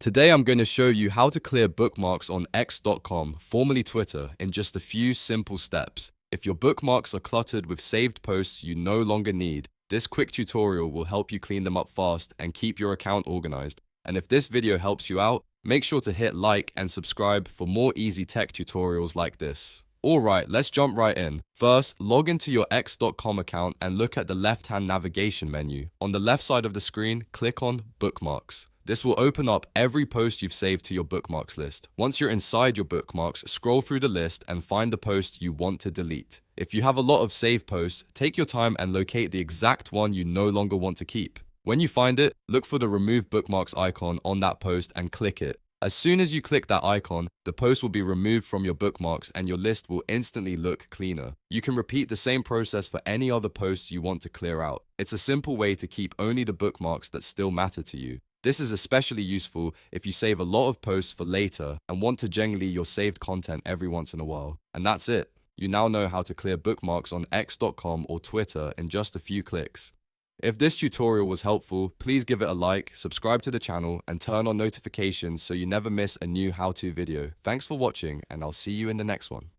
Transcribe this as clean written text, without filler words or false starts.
Today I'm going to show you how to clear bookmarks on X.com, formerly Twitter, in just a few simple steps. If your bookmarks are cluttered with saved posts you no longer need, this quick tutorial will help you clean them up fast and keep your account organized. And if this video helps you out, make sure to hit like and subscribe for more easy tech tutorials like this. Alright, let's jump right in. First, log into your X.com account and look at the left-hand navigation menu. On the left side of the screen, click on Bookmarks. This will open up every post you've saved to your bookmarks list. Once you're inside your bookmarks, scroll through the list and find the post you want to delete. If you have a lot of saved posts, take your time and locate the exact one you no longer want to keep. When you find it, look for the Remove Bookmarks icon on that post and click it. As soon as you click that icon, the post will be removed from your bookmarks and your list will instantly look cleaner. You can repeat the same process for any other posts you want to clear out. It's a simple way to keep only the bookmarks that still matter to you. This is especially useful if you save a lot of posts for later and want to generally your saved content every once in a while. And that's it. You now know how to clear bookmarks on X.com or Twitter in just a few clicks. If this tutorial was helpful, please give it a like, subscribe to the channel, and turn on notifications so you never miss a new how-to video. Thanks for watching, and I'll see you in the next one.